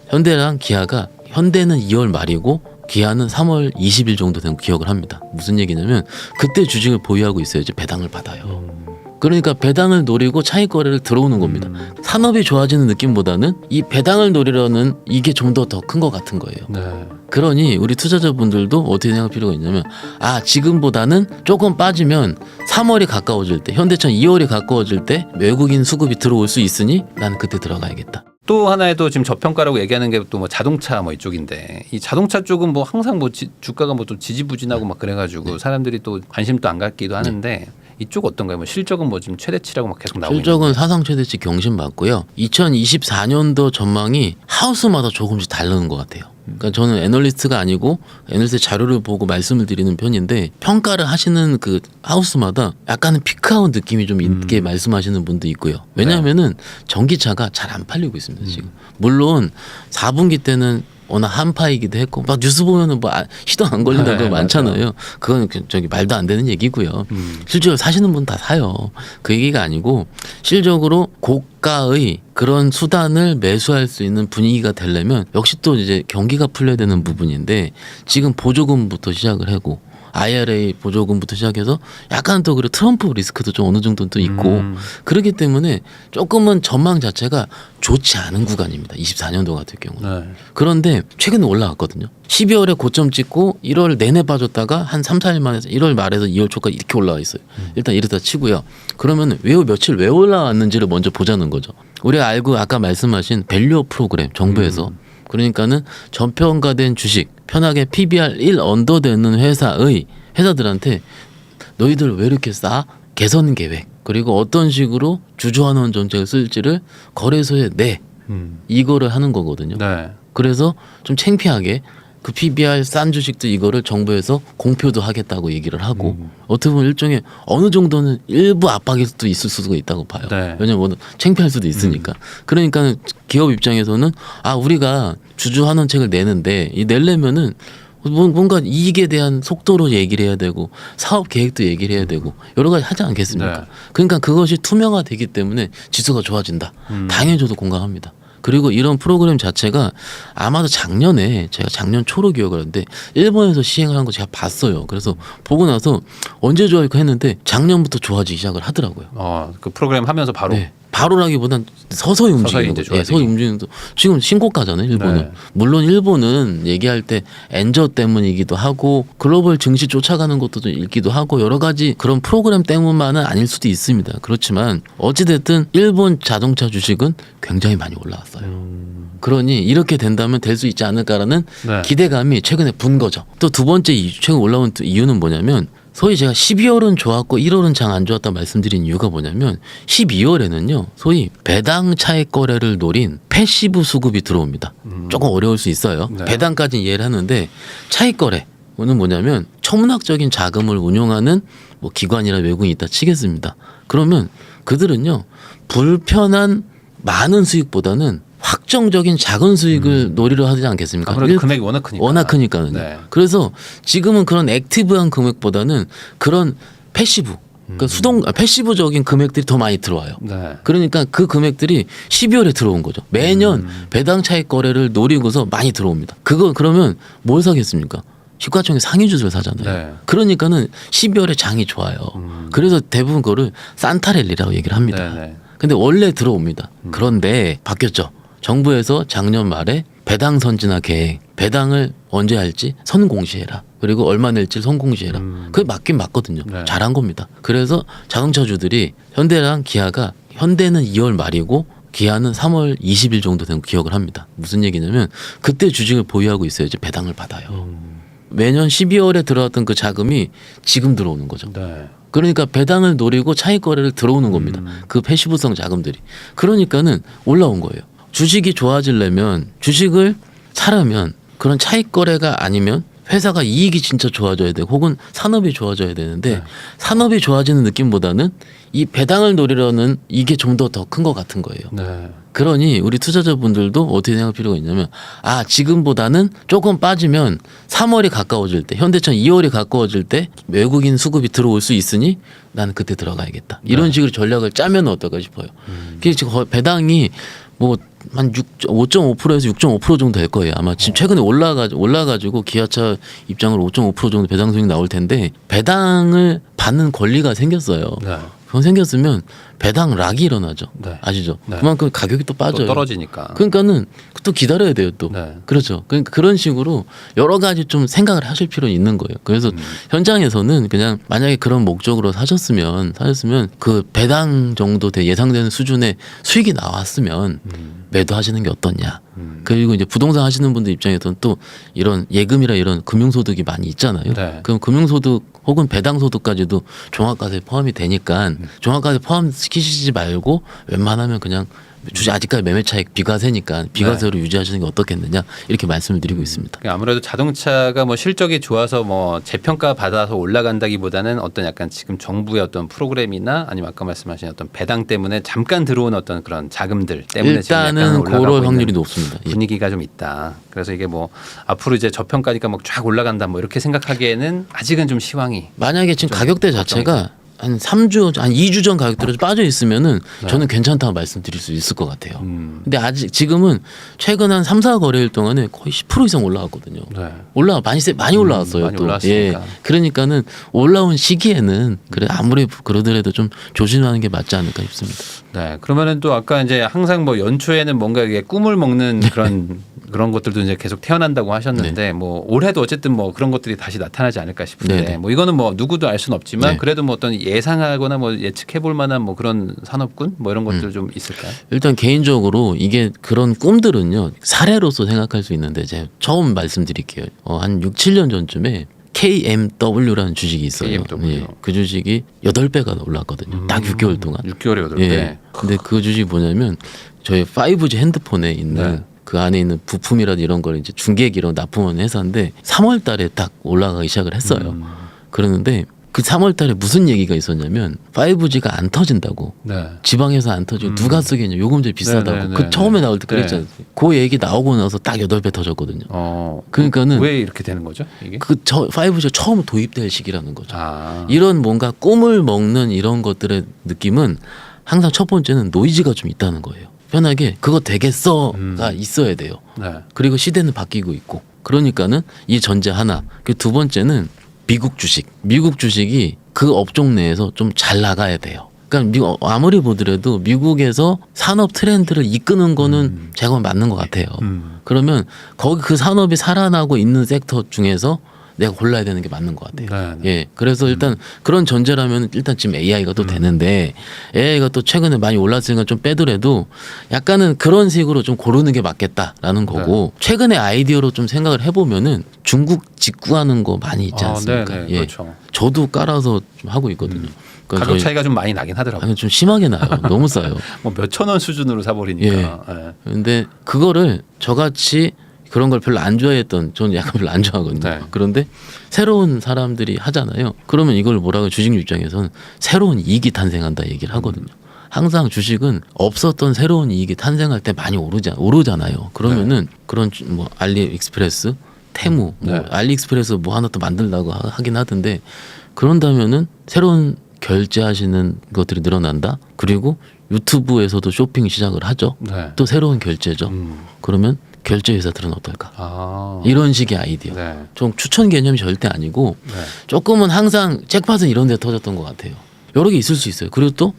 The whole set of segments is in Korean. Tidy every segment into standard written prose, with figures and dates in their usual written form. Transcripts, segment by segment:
현대랑 기아가 현대는 2월 말이고 기아는 3월 20일 정도 된 기억을 합니다. 무슨 얘기냐면 그때 주식을 보유하고 있어야지 배당을 받아요. 그러니까 배당을 노리고 차익 거래를 들어오는 겁니다. 산업이 좋아지는 느낌보다는 이 배당을 노리려는 이게 좀 더 큰 것 같은 거예요. 네. 그러니 우리 투자자분들도 어떻게 생각할 필요가 있냐면 지금보다는 조금 빠지면 3월이 가까워질 때 현대처럼 2월이 가까워질 때 외국인 수급이 들어올 수 있으니 나는 그때 들어가야겠다. 또 하나의 또 지금 저평가라고 얘기하는 게 또 뭐 자동차 뭐 이쪽인데 이 자동차 쪽은 뭐 항상 뭐 주가가 뭐 또 지지부진하고 막 그래가지고 사람들이 또 관심도 안 갖기도 하는데 이쪽 어떤가요? 뭐 실적은 뭐 지금 최대치라고 막 계속 나오고 실적은 있는데. 사상 최대치 경신받고요. 2024년도 전망이 하우스마다 조금씩 다르는 것 같아요. 그러니까 저는 애널리스트가 아니고 애널리스트 자료를 보고 말씀을 드리는 편인데 평가를 하시는 그 하우스마다 약간은 피크아웃 느낌이 좀 있게 말씀하시는 분도 있고요. 왜냐하면은 전기차가 잘 안 팔리고 있습니다 지금. 물론 4분기 때는 워낙 한파이기도 했고 막 뉴스 보면은 뭐 시동 안 걸린다는 거 많잖아요. 그건 저기 말도 안 되는 얘기고요. 실제로 사시는 분 다 사요. 그 얘기가 아니고 실적으로 고가의 그런 수단을 매수할 수 있는 분위기가 되려면 역시 또 이제 경기가 풀려야 되는 부분인데 지금 보조금부터 시작을 하고 IRA 보조금부터 시작해서 약간 또 그리고 트럼프 리스크도 좀 어느 정도는 또 있고 그렇기 때문에 조금은 전망 자체가 좋지 않은 구간입니다. 24년도 같은 경우는. 네. 그런데 최근에 올라갔거든요. 12월에 고점 찍고 1월 내내 빠졌다가 한 3, 4일 만에 1월 말에서 2월 초까지 이렇게 올라와 있어요. 일단 이렇다 치고요. 그러면 며칠 왜 올라왔는지를 먼저 보자는 거죠. 우리가 알고 아까 말씀하신 밸류업 프로그램 정부에서 그러니까는 저평가된 주식 편하게 PBR 1 언더 되는 회사들한테 너희들 왜 이렇게 싸? 개선 계획 그리고 어떤 식으로 주주환원 정책을 쓸지를 거래소에 내 이거를 하는 거거든요. 네. 그래서 좀 창피하게 그 PBR 싼 주식도 이거를 정부에서 공표도 하겠다고 얘기를 하고 어떻게 보면 일종의 어느 정도는 일부 압박일 수도 있을 수도 있다고 봐요. 네. 왜냐면 뭐 창피할 수도 있으니까. 그러니까 기업 입장에서는 우리가 주주환원책을 내는데 이 내려면은 뭔가 이익에 대한 속도로 얘기를 해야 되고 사업 계획도 얘기를 해야 되고 여러 가지 하지 않겠습니까? 네. 그러니까 그것이 투명화되기 때문에 지수가 좋아진다. 당연히 저도 공감합니다. 그리고 이런 프로그램 자체가 아마도 작년에 제가 작년 초로 기억을 하는데 일본에서 시행을 한 거 제가 봤어요. 그래서 보고 나서 언제 좋아할까 했는데 작년부터 좋아지기 시작을 하더라고요. 그 프로그램 하면서 바로. 네. 바로라기보단 서서히 움직이는 거죠. 서서히 움직이는 거. 지금 신고가잖아요, 일본은. 네. 물론 일본은 얘기할 때 엔저 때문이기도 하고 글로벌 증시 쫓아가는 것도 좀 있기도 하고 여러 가지 그런 프로그램 때문만은 아닐 수도 있습니다. 그렇지만 어찌됐든 일본 자동차 주식은 굉장히 많이 올라왔어요. 그러니 이렇게 된다면 될 수 있지 않을까라는 네. 기대감이 최근에 분 거죠. 또 두 번째 최근 올라온 이유는 뭐냐면 소위 제가 12월은 좋았고 1월은 장 안 좋았다 말씀드린 이유가 뭐냐면 12월에는요 소위 배당 차익 거래를 노린 패시브 수급이 들어옵니다. 조금 어려울 수 있어요. 네. 배당까지는 이해를 하는데 차익 거래는 뭐냐면 천문학적인 자금을 운용하는 뭐 기관이나 외국인이 있다 치겠습니다. 그러면 그들은요 불편한 많은 수익보다는 확정적인 작은 수익을 노리려 하지 않겠습니까? 아무래도 금액이 워낙 크니까. 워낙 크니까요. 네. 그래서 지금은 그런 액티브한 금액보다는 그런 패시브, 그러니까 패시브적인 금액들이 더 많이 들어와요. 네. 그러니까 그 금액들이 12월에 들어온 거죠. 매년 배당 차익 거래를 노리고서 많이 들어옵니다. 그러면 뭘 사겠습니까? 시가총액 상위 주식을 사잖아요. 네. 그러니까는 12월에 장이 좋아요. 그래서 대부분 그거를 산타랠리라고 얘기를 합니다. 네, 네. 근데 원래 들어옵니다. 그런데 바뀌었죠. 정부에서 작년 말에 배당 선진화 계획, 배당을 언제 할지 선공시해라. 그리고 얼마 낼지 선공시해라. 그게 맞긴 맞거든요. 네. 잘한 겁니다. 그래서 자동차주들이 현대랑 기아가 현대는 2월 말이고 기아는 3월 20일 정도 된 기억을 합니다. 무슨 얘기냐면 그때 주식을 보유하고 있어야지 배당을 받아요. 매년 12월에 들어왔던 그 자금이 지금 들어오는 거죠. 네. 그러니까 배당을 노리고 차익 거래를 들어오는 겁니다. 그 패시브성 자금들이. 그러니까는 올라온 거예요. 주식이 좋아지려면 주식을 사려면 그런 차익 거래가 아니면 회사가 이익이 진짜 좋아져야 되고 혹은 산업이 좋아져야 되는데 산업이 좋아지는 느낌보다는 이 배당을 노리려는 이게 좀 더 큰 것 같은 거예요. 네. 그러니 우리 투자자분들도 어떻게 생각할 필요가 있냐면 지금보다는 조금 빠지면 3월이 가까워질 때 현대처럼 2월이 가까워질 때 외국인 수급이 들어올 수 있으니 나는 그때 들어가야겠다. 이런 식으로 전략을 짜면 어떨까 싶어요. 지금 배당이 뭐 한 5.5%에서 6.5% 정도 될 거예요. 아마 지금 최근에 올라가지고 기아차 입장으로 5.5% 정도 배당 수익 나올 텐데 배당을 받는 권리가 생겼어요. 네. 그건 생겼으면 배당 락이 일어나죠. 네. 아시죠? 네. 그만큼 가격이 또 빠져요. 또 떨어지니까. 그러니까는 또 기다려야 돼요 또. 네. 그렇죠. 그러니까 그런 식으로 여러 가지 좀 생각을 하실 필요는 있는 거예요. 그래서 현장에서는 그냥 만약에 그런 목적으로 사셨으면 그 배당 정도 예상되는 수준의 수익이 나왔으면 매도하시는 게 어떻냐. 그리고 이제 부동산 하시는 분들 입장에서는 또 이런 예금이라 이런 금융소득이 많이 있잖아요. 네. 그럼 금융소득 혹은 배당소득까지도 종합과세에 포함이 되니까 종합과세 포함시키시지 말고 웬만하면 그냥 아직까지 매매 차익 비과세니까 비과세로 유지하시는 게 어떻겠느냐 이렇게 말씀을 드리고 있습니다. 그러니까 아무래도 자동차가 뭐 실적이 좋아서 뭐 재평가 받아서 올라간다기보다는 어떤 약간 지금 정부의 어떤 프로그램이나 아니면 아까 말씀하신 어떤 배당 때문에 잠깐 들어온 어떤 그런 자금들 때문에 지금 약간 일단은 올라가고 그럴 확률이 있는 높습니다. 예. 분위기가 좀 있다. 그래서 이게 뭐 앞으로 이제 저평가니까 막 쫙 올라간다 뭐 이렇게 생각하기에는 아직은 좀 시황이. 만약에 지금 가격대 자체가 한 3주, 한 2주 전 가격대로 빠져 있으면은 저는 괜찮다고 말씀드릴 수 있을 것 같아요. 근데 아직 지금은 최근 한 3, 4거래일 동안에 거의 10% 이상 올라왔거든요. 네. 많이 올라왔어요. 많이 또. 올라왔으니까. 그러니까는 올라온 시기에는 그래 아무리 그러더라도 좀 조심하는 게 맞지 않을까 싶습니다. 네. 그러면은 또 아까 이제 항상 뭐 연초에는 뭔가 이게 꿈을 먹는 그런 것들도 이제 계속 태어난다고 하셨는데 뭐 올해도 어쨌든 뭐 그런 것들이 다시 나타나지 않을까 싶은데 네네. 뭐 이거는 뭐 누구도 알 수는 없지만 네. 그래도 뭐 어떤 예상하거나 뭐 예측해 볼 만한 뭐 그런 산업군 뭐 이런 것들 좀 있을까요? 일단 개인적으로 이게 그런 꿈들은요 사례로서 생각할 수 있는데 제가 처음 말씀드릴게요. 한 6, 7년 전쯤에 KMW라는 주식이 있어요. KMW. 예, 그 주식이 8배가 올랐거든요. 딱 6개월 동안. 6개월에 8배. 예. 근데 그 주식이 뭐냐면 저희 5G 핸드폰에 있는 네. 그 안에 있는 부품이라든 이런 걸 이제 중개기로 납품하는 회사인데 3월 달에 딱 올라가기 시작을 했어요. 그러는데 그 3월 달에 무슨 얘기가 있었냐면 5G가 안 터진다고. 네. 지방에서 안 터지고 누가 쓰겠냐. 요금제 비싸다고. 네, 네, 그 네, 처음에 네. 나올 때 그랬잖아요. 그 얘기 나오고 나서 딱 8배 터졌거든요. 그러니까는 왜 이렇게 되는 거죠? 이게? 5G가 처음 도입될 시기라는 거죠. 아. 이런 뭔가 꿈을 먹는 이런 것들의 느낌은 항상 첫 번째는 노이즈가 좀 있다는 거예요. 편하게 그거 되겠어가 있어야 돼요. 네. 그리고 시대는 바뀌고 있고 그러니까는 이 전제 하나. 그 두 번째는 미국 주식이 그 업종 내에서 좀 잘 나가야 돼요. 그러니까 아무리 보더라도 미국에서 산업 트렌드를 이끄는 거는 제가 맞는 것 같아요. 그러면 거기 그 산업이 살아나고 있는 섹터 중에서 내가 골라야 되는 게 맞는 것 같아요. 네. 예, 그래서 일단 그런 전제라면 일단 지금 AI가 또 되는데 AI가 또 최근에 많이 올랐으니까 좀 빼더라도 약간은 그런 식으로 좀 고르는 게 맞겠다라는 거고 최근에 아이디어로 좀 생각을 해보면은 중국 직구하는 거 많이 있지 않습니까? 네, 예, 그렇죠. 저도 깔아서 좀 하고 있거든요. 그러니까 가격 차이가 좀 많이 나긴 하더라고요. 아니, 좀 심하게 나요. 너무 싸요. 뭐 몇천 원 수준으로 사버리니까. 예. 근데 그거를 저같이 그런 걸 별로 안 좋아했던 저는 약간 별로 안 좋아하거든요. 네. 그런데 새로운 사람들이 하잖아요. 그러면 이걸 뭐라고 주식 입장에서는 새로운 이익이 탄생한다 얘기를 하거든요. 항상 주식은 없었던 새로운 이익이 탄생할 때 많이 오르잖아요. 그러면은 그런 뭐 알리익스프레스, 테무, 뭐 네. 알리익스프레스 뭐 하나 또 만들려고 하긴 하던데 그런다면은 새로운 결제하시는 것들이 늘어난다. 그리고 유튜브에서도 쇼핑 시작을 하죠. 네. 또 새로운 결제죠. 그러면 결제 회사들은 어떨까? 아. 이런 식의 아이디어. 네. 좀 추천 개념이 절대 아니고 네. 조금은 항상 잭팟은 이런 데 터졌던 것 같아요. 여러 개 있을 수 있어요. 그리고 또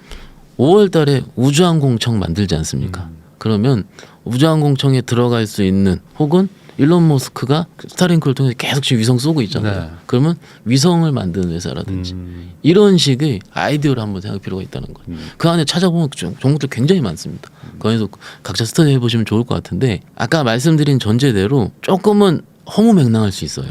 5월 달에 우주항공청 만들지 않습니까? 그러면 우주항공청에 들어갈 수 있는 혹은 일론 머스크가 스타링크를 통해서 계속 지금 위성 쏘고 있잖아요. 네. 그러면 위성을 만드는 회사라든지 이런 식의 아이디어를 한번 생각할 필요가 있다는 거예요. 그 안에 찾아보면 종목들 굉장히 많습니다. 거기서 각자 스터디 해보시면 좋을 것 같은데 아까 말씀드린 전제대로 조금은 허무맹랑할 수 있어요.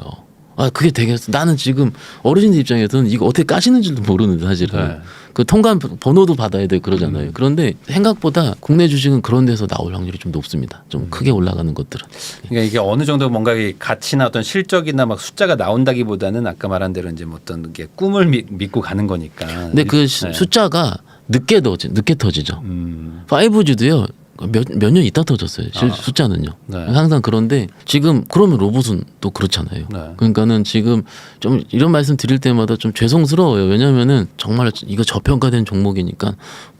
아 그게 되겠어. 나는 지금 어르신들 입장에서는 이거 어떻게 까시는지도 모르는데 사실은 네. 그 통관 번호도 받아야 돼 그러잖아요. 그런데 생각보다 국내 주식은 그런 데서 나올 확률이 좀 높습니다. 좀 크게 올라가는 것들은. 그러니까 이게 어느 정도 뭔가 이 가치나 어떤 실적이나 막 숫자가 나온다기보다는 아까 말한 대로 이제 뭐 어떤 게 꿈을 믿고 가는 거니까. 근데 그 숫자가 늦게 터지죠. 5G도요. 몇 년 있다 터졌어요. 숫자는요. 네. 항상 그런데 지금 그러면 로봇은 또 그렇잖아요. 네. 그러니까는 지금 좀 이런 말씀 드릴 때마다 좀 죄송스러워요. 왜냐하면은 정말 이거 저평가된 종목이니까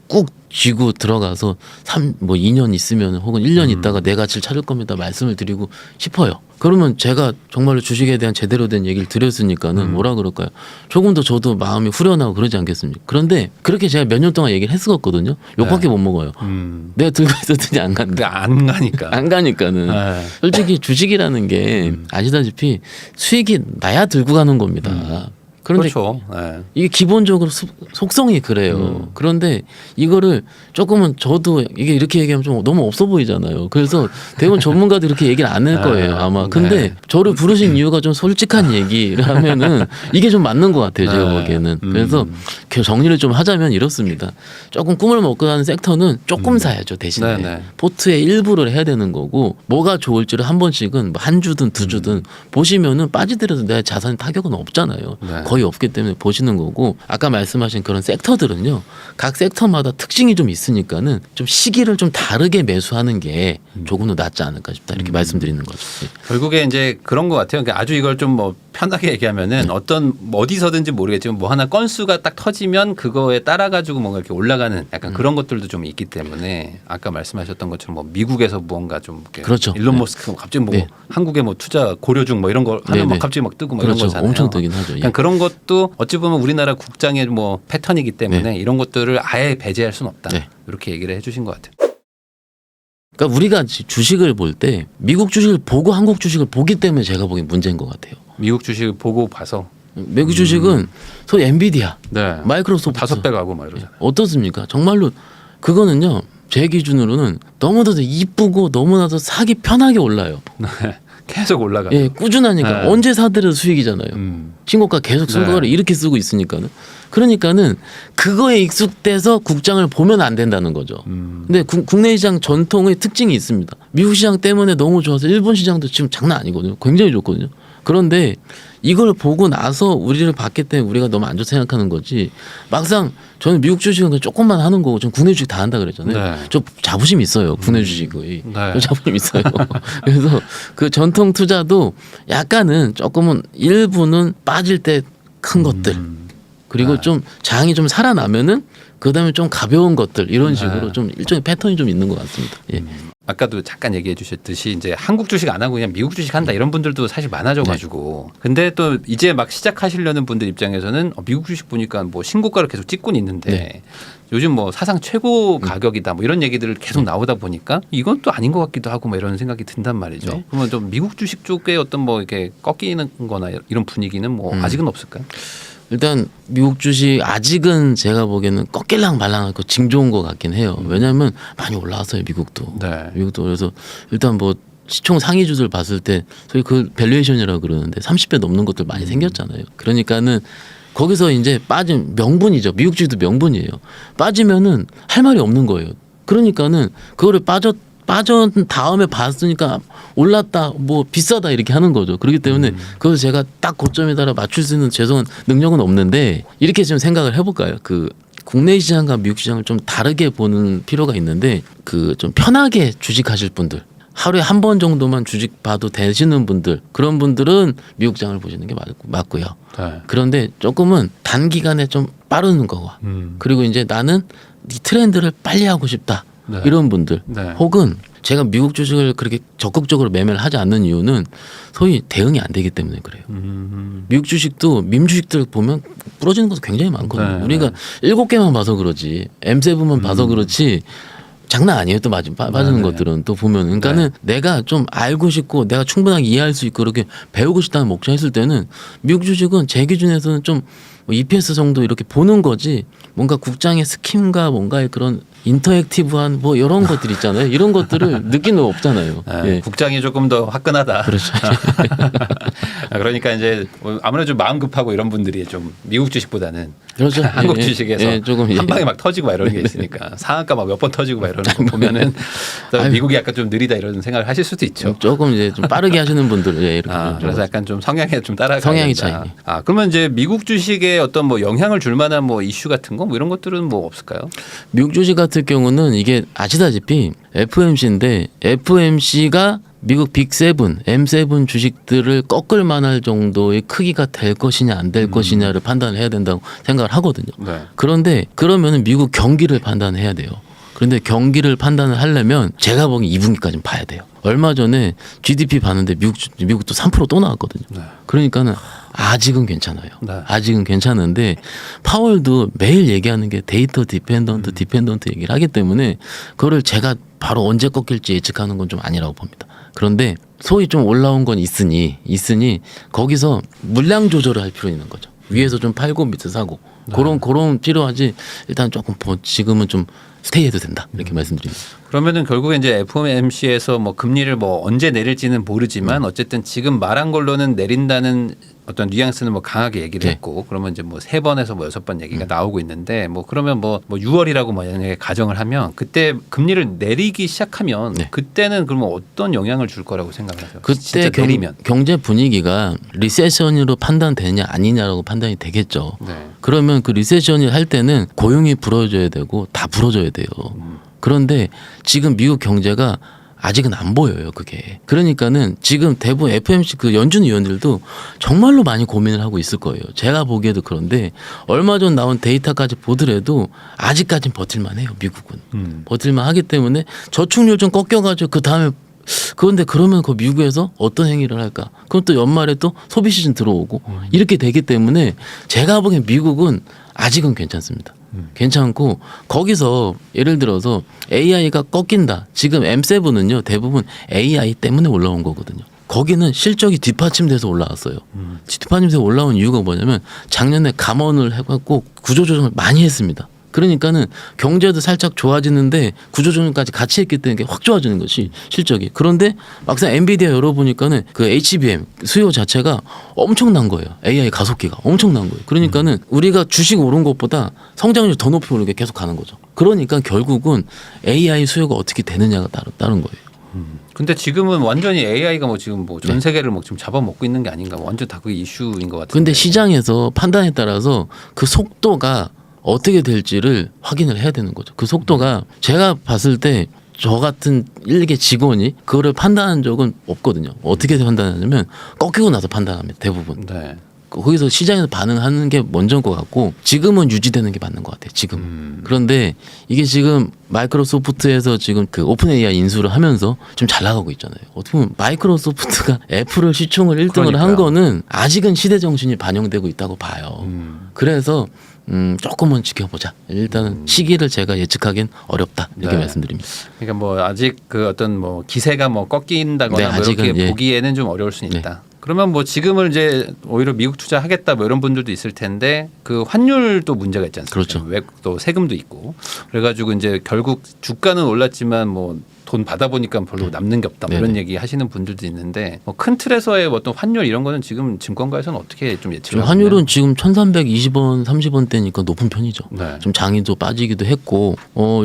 꾹 쥐고 들어가서 2년 있으면 혹은 1년 있다가 내 가치를 찾을 겁니다 말씀을 드리고 싶어요. 그러면 제가 정말로 주식에 대한 제대로 된 얘기를 드렸으니까는 뭐라 그럴까요? 조금 더 저도 마음이 후련하고 그러지 않겠습니까? 그런데 그렇게 제가 몇 년 동안 얘기를 했었거든요. 욕밖에 못 먹어요. 내가 들고 있었더니 안 간다. 근데 안 가니까. 안 가니까는 네. 솔직히 주식이라는 게 아시다시피 수익이 나야 들고 가는 겁니다. 그런데 그렇죠. 네. 이게 기본적으로 속성이 그래요. 그런데 이거를 조금은 저도 이게 이렇게 얘기하면 좀 너무 없어 보이잖아요. 그래서 대부분 전문가들 이렇게 얘기를 안 할 거예요 아마. 근데 저를 부르신 이유가 좀 솔직한 얘기를 하면은 이게 좀 맞는 것 같아요 제가 보기에는. 그래서 정리를 좀 하자면 이렇습니다. 조금 꿈을 먹고 가는 섹터는 조금 사야죠 대신에. 네네. 포트의 일부를 해야 되는 거고 뭐가 좋을지를 한 번씩은 한 주든 두 주든 보시면은 빠지더라도 내 자산 타격은 없잖아요. 네. 거의 없기 때문에 보시는 거고 아까 말씀하신 그런 섹터들은요 각 섹터마다 특징이 좀 있으니까는 좀 시기를 좀 다르게 매수하는 게 조금 더 낫지 않을까 싶다 이렇게 말씀드리는 거죠. 예. 결국에 이제 그런 것 같아요. 그러니까 아주 이걸 좀 뭐 편하게 얘기하면은 어떤 뭐 어디서든지 모르겠지만 뭐 하나 건수가 딱 터지면 그거에 따라 가지고 뭔가 이렇게 올라가는 약간 그런 것들도 좀 있기 때문에 아까 말씀하셨던 것처럼 뭐 미국에서 무언가 좀 이렇게 그렇죠. 일론 네. 머스크 갑자기 뭐 네. 한국에 뭐 투자 고려 중 뭐 이런 거 하면 네, 막 네. 갑자기 막 뜨고 뭐 그렇죠. 이런 거잖아요. 엄청 뜨긴 하죠. 예. 그냥 그런 것도 어찌 보면 우리나라 국장의 뭐 패턴이기 때문에 이런 것들을 아예 배제할 수는 없다. 네. 이렇게 얘기를 해주신 것 같아요. 그러니까 우리가 주식을 볼 때 미국 주식을 보고 한국 주식을 보기 때문에 제가 보기엔 문제인 것 같아요. 미국 주식을 보고 봐서 미국 주식은 소위 엔비디아, 네. 마이크로소프트 5배 가고 막 이러잖아요. 어떻습니까? 정말로 그거는요 제 기준으로는 너무나도 이쁘고 너무나도 사기 편하게 올라요. 계속 올라가. 예, 꾸준하니까 네. 언제 사더라도 수익이잖아요. 신고가 계속 신고가를 네. 이렇게 쓰고 있으니까는. 그러니까는 그거에 익숙돼서 국장을 보면 안 된다는 거죠. 근데 국내 시장 전통의 특징이 있습니다. 미국 시장 때문에 너무 좋아서 일본 시장도 지금 장난 아니거든요. 굉장히 좋거든요. 그런데 이걸 보고 나서 우리를 봤기 때문에 우리가 너무 안 좋게 생각하는 거지. 막상 저는 미국 주식은 그냥 조금만 하는 거고 전 국내 주식 다 한다 그랬잖아요. 네. 저 자부심 있어요. 국내 주식의. 네. 저 자부심 있어요. 그래서 그 전통 투자도 약간은 조금은 일부는 빠질 때 큰 것들 그리고 네. 좀 장이 좀 살아나면은 그다음에 좀 가벼운 것들 이런 식으로 네. 좀 일종의 패턴이 좀 있는 것 같습니다. 예. 아까도 잠깐 얘기해 주셨듯이 이제 한국 주식 안 하고 그냥 미국 주식 한다 이런 분들도 사실 많아져 가지고 근데 또 이제 막 시작하시려는 분들 입장에서는 미국 주식 보니까 뭐 신고가를 계속 찍고는 있는데 네. 요즘 뭐 사상 최고 가격이다 뭐 이런 얘기들 계속 나오다 보니까 이건 또 아닌 것 같기도 하고 뭐 이런 생각이 든단 말이죠. 네. 그러면 좀 미국 주식 쪽에 어떤 뭐 이렇게 꺾이는 거나 이런 분위기는 뭐 아직은 없을까요? 일단 미국 주식 아직은 제가 보기에는 꺾일랑 말랑하고 징 좋은 것 같긴 해요. 왜냐하면 많이 올라왔어요 미국도. 네. 미국도 그래서 일단 뭐 시총 상위주들 봤을 때 소위 그 밸류에이션이라고 그러는데 30배 넘는 것들 많이 생겼잖아요. 그러니까는 거기서 이제 빠진 명분이죠. 미국 주식도 명분이에요. 빠지면은 할 말이 없는 거예요. 그러니까는 그거를 빠진 다음에 봤으니까 올랐다 뭐 비싸다 이렇게 하는 거죠. 그렇기 때문에 그걸 제가 딱 고점에 따라 맞출 수 있는 죄송한 능력은 없는데 이렇게 좀 생각을 해볼까요? 그 국내 시장과 미국 시장을 좀 다르게 보는 필요가 있는데 그 좀 편하게 주식하실 분들 하루에 한 번 정도만 주식 봐도 되시는 분들 그런 분들은 미국 장을 보시는 게 맞고요. 네. 그런데 조금은 단기간에 좀 빠르는 거와 그리고 이제 나는 이 트렌드를 빨리 하고 싶다. 네. 이런 분들 네. 혹은 제가 미국 주식을 그렇게 적극적으로 매매를 하지 않는 이유는 소위 대응이 안 되기 때문에 그래요. 미국 주식도 민 주식들 보면 부러지는 것도 굉장히 많거든요. 네, 우리가 7개만 봐서 그러지 M7만 봐서 그렇지 장난 아니에요. 또 빠지는 네. 것들은 또 보면 그러니까는 내가 좀 알고 싶고 내가 충분하게 이해할 수 있고 그렇게 배우고 싶다는 목적 했을 때는 미국 주식은 제 기준에서는 좀 EPS 정도 이렇게 보는 거지 뭔가 국장의 스킴과 뭔가의 그런 인터액티브한 뭐 이런 것들 있잖아요. 이런 것들을 느끼는 거 없잖아요. 네, 예. 국장이 조금 더 화끈하다. 그렇죠. 그러니까 이제 아무래도 좀 마음 급하고 이런 분들이 좀 미국 주식보다는 그렇죠. 한국 예, 예. 주식에서 예, 조금 예. 한 방에 막 터지고 막 이런 게 있으니까 상한가 막 몇 번 터지고 막 이러는 거 보면은 미국이 약간 좀 느리다 이런 생각을 하실 수도 있죠. 조금 이제 좀 빠르게 하시는 분들 예, 이렇게 그래서 약간 좀 성향에 좀 따라가야 성향이 된다. 차이. 그러면 이제 미국 주식에 어떤 뭐 영향을 줄 만한 뭐 이슈 같은 거 뭐 이런 것들은 뭐 없을까요? 미국 주식 같은 경우는 이게 아시다시피 FOMC인데 FOMC가 미국 빅7, M7 주식들을 꺾을 만할 정도의 크기가 될 것이냐 안 될 것이냐를 판단을 해야 된다고 생각을 하거든요. 네. 그런데 그러면은 미국 경기를 판단해야 돼요. 그런데 경기를 판단을 하려면 제가 보기엔 2분기까지는 봐야 돼요. 얼마 전에 GDP 봤는데 미국도 3%또 나왔거든요. 네. 그러니까는 아직은 괜찮아요. 네. 아직은 괜찮은데 파월도 매일 얘기하는 게 데이터 디펜던트 얘기를 하기 때문에 그거를 제가 바로 언제 꺾일지 예측하는 건 좀 아니라고 봅니다. 그런데 소위 좀 올라온 건 있으니 거기서 물량 조절을 할 필요 있는 거죠. 위에서 좀 팔고 밑에 사고 그런 필요하지. 일단 조금 지금은 좀 스테이해도 된다 이렇게 말씀드립니다. 그러면은 결국에 이제 FOMC에서 뭐 금리를 뭐 언제 내릴지는 모르지만 어쨌든 지금 말한 걸로는 내린다는 어떤 뉘앙스는 뭐 강하게 얘기를 네. 했고 그러면 이제 뭐 3번에서 뭐 6번 얘기가 나오고 있는데 뭐 그러면 뭐 6월이라고 만약에 가정을 하면 그때 금리를 내리기 시작하면 네. 그때는 그러면 어떤 영향을 줄 거라고 생각하세요? 그때 진짜 내리면. 경제 분위기가 리세션으로 판단되냐 아니냐라고 판단이 되겠죠. 네. 그러면 그 리세션을 할 때는 고용이 불어줘야 되고 다 불어줘야 돼요. 그런데 지금 미국 경제가 아직은 안 보여요, 그게. 그러니까는 지금 대부분 FOMC 그 연준 위원들도 정말로 많이 고민을 하고 있을 거예요. 제가 보기에도 그런데 얼마 전 나온 데이터까지 보더라도 아직까지는 버틸만 해요, 미국은. 버틸만 하기 때문에 저축률 좀 꺾여가지고 그 다음에 그런데 그러면 그 미국에서 어떤 행위를 할까? 그럼 또 연말에 또 소비 시즌 들어오고 이렇게 되기 때문에 제가 보기엔 미국은 아직은 괜찮습니다. 괜찮고 거기서 예를 들어서 AI가 꺾인다. 지금 M7은요 대부분 AI 때문에 올라온 거거든요. 거기는 실적이 뒷받침돼서 올라왔어요. 뒷받침돼서 올라온 이유가 뭐냐면 작년에 감원을 해갖고 구조조정을 많이 했습니다. 그러니까는 경제도 살짝 좋아지는데 구조조정까지 같이 했기 때문에 확 좋아지는 것이 실적이. 그런데 막상 엔비디아 열어보니까는 그 HBM 수요 자체가 엄청난 거예요. AI 가속기가 엄청난 거예요. 그러니까는 우리가 주식 오른 것보다 성장률이 더 높이 오르게 계속 가는 거죠. 그러니까 결국은 AI 수요가 어떻게 되느냐가 다른 거예요. 근데 지금은 완전히 AI가 뭐 지금 뭐 전 세계를 뭐 지금 잡아먹고 있는 게 아닌가. 완전 다 그게 이슈인 것 같은데. 근데 시장에서 판단에 따라서 그 속도가 어떻게 될지를 확인을 해야 되는 거죠. 그 속도가 제가 봤을 때 저 같은 일개 직원이 그거를 판단한 적은 없거든요. 어떻게 판단하냐면 꺾이고 나서 판단합니다. 대부분. 네. 거기서 시장에서 반응하는 게 먼저인 것 같고 지금은 유지되는 게 맞는 것 같아요. 지금. 그런데 이게 지금 마이크로소프트에서 지금 그 오픈 AI 인수를 하면서 좀 잘 나가고 있잖아요. 어떻게 보면 마이크로소프트가 애플을 시총을 1등을 한 그러니까요. 거는 아직은 시대 정신이 반영되고 있다고 봐요. 그래서 조금은 지켜보자. 일단은 시기를 제가 예측하기엔 어렵다 이렇게 네. 말씀드립니다. 그러니까 뭐 아직 그 어떤 뭐 기세가 뭐 꺾인다거나 네, 뭐 아직은, 이렇게 예. 보기에는 좀 어려울 수는 네. 있다. 그러면 뭐 지금은 이제 오히려 미국 투자하겠다 뭐 이런 분들도 있을 텐데 그 환율도 문제가 있지 않습니까? 그렇죠. 또 세금도 있고 그래가지고 이제 결국 주가는 올랐지만 뭐 돈 받아보니까 별로 남는 게 없다 뭐 이런 네네. 얘기 하시는 분들도 있는데 뭐 큰 틀에서의 어떤 환율 이런 거는 지금 증권가에서는 어떻게 좀 예측을 지금 하고 환율은 있나요? 지금 1,320원, 30원대니까 높은 편이죠. 네. 좀 장이도 빠지기도 했고,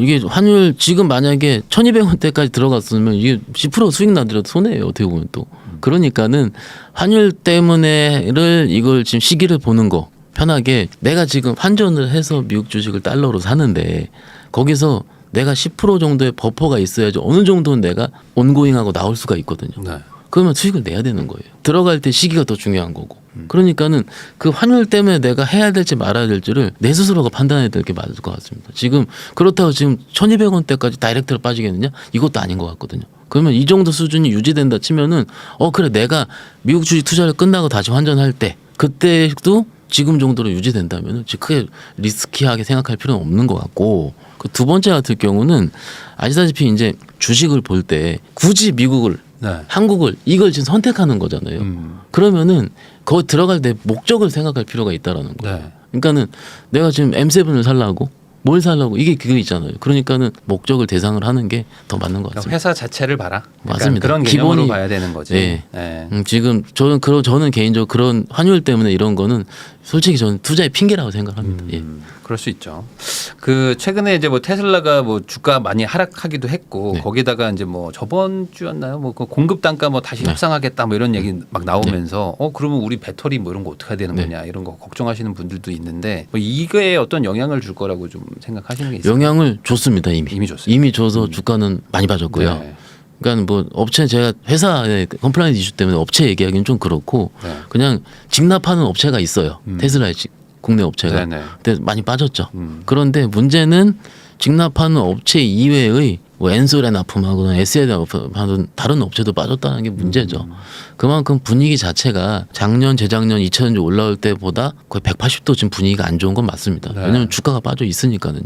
이게 환율 지금 만약에 1,200원대까지 들어갔으면 이게 10% 수익 나더라도 손해예요. 어떻게 보면 또. 그러니까는 환율 때문에를 이걸 지금 시기를 보는 거 편하게 내가 지금 환전을 해서 미국 주식을 달러로 사는데 거기서 내가 10% 정도의 버퍼가 있어야지 어느 정도는 내가 온고잉하고 나올 수가 있거든요. 네. 그러면 수익을 내야 되는 거예요. 들어갈 때 시기가 더 중요한 거고. 그러니까는 그 환율 때문에 내가 해야 될지 말아야 될지를 내 스스로가 판단해야 될 게 맞을 것 같습니다. 지금 그렇다고 지금 1,200원대까지 다이렉트로 빠지겠느냐? 이것도 아닌 것 같거든요. 그러면 이 정도 수준이 유지된다 치면은 그래 내가 미국 주식 투자를 끝나고 다시 환전할 때 그때도 지금 정도로 유지된다면 크게 리스키하게 생각할 필요는 없는 것 같고 그 두 번째 같은 경우는 아시다시피 이제 주식을 볼 때 굳이 미국을 네. 한국을 이걸 지금 선택하는 거잖아요. 그러면은 거기 들어갈 때 목적을 생각할 필요가 있다라는 거예요. 네. 그러니까는 내가 지금 M7을 살라고 뭘 살라고 이게 그거 있잖아요. 그러니까는 목적을 대상을 하는 게 더 맞는 것 같습니다. 회사 자체를 봐라. 약간 맞습니다. 그런 개념으로 기본이- 봐야 되는 거지. 네. 네. 지금 저는 개인적으로 그런 환율 때문에 이런 거는 솔직히 저는 투자의 핑계라고 생각합니다. 예. 그럴 수 있죠. 그 최근에 이제 뭐 테슬라가 뭐 주가 많이 하락하기도 했고 네. 거기다가 이제 뭐 저번 주였나요? 뭐 그 공급 단가 뭐 다시 협상하겠다 뭐 이런 얘기 막 나오면서 그러면 우리 배터리 뭐 이런 거 어떻게 해야 되는 네. 거냐 이런 거 걱정하시는 분들도 있는데 뭐 이거에 어떤 영향을 줄 거라고 좀 생각하시는 게 있어요. 영향을 줬습니다 이미. 이미 줬어요. 이미 줘서 주가는 많이 빠졌고요. 네. 그러니까 뭐 업체 제가 회사의 컴플라이언스 이슈 때문에 업체 얘기하기는 좀 그렇고 네. 그냥 직납하는 업체가 있어요. 테슬라의 국내 업체가. 네네. 근데 많이 빠졌죠. 그런데 문제는 직납하는 업체 이외의 뭐 엔솔에 납품하거나 SL에 납품하는 다른 업체도 빠졌다는 게 문제죠. 그만큼 분위기 자체가 작년, 재작년, 2000년 올라올 때보다 거의 180도 지금 분위기가 안 좋은 건 맞습니다. 네. 왜냐하면 주가가 빠져 있으니까요.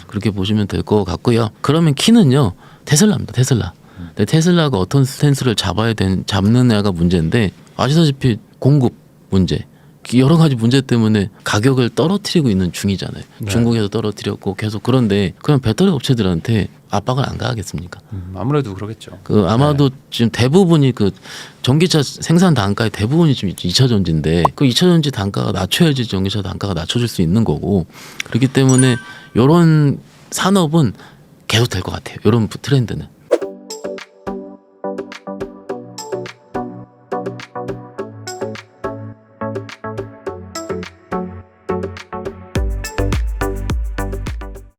그렇게 보시면 될 것 같고요. 그러면 키는요 테슬라입니다. 테슬라. 근데 테슬라가 어떤 스탠스를 잡느냐가 문제인데 아시다시피 공급 문제. 여러 가지 문제 때문에 가격을 떨어뜨리고 있는 중이잖아요. 네. 중국에서 떨어뜨렸고 계속 그런데 그럼 배터리 업체들한테 압박을 안 가하겠습니까? 아무래도 그러겠죠. 그 아마도 지금 대부분이 그 전기차 생산 단가의 대부분이 지금 2차 전지인데 그 2차 전지 단가가 낮춰야지 전기차 단가가 낮춰질 수 있는 거고 그렇기 때문에 이런 산업은 계속 될 것 같아요. 이런 트렌드는.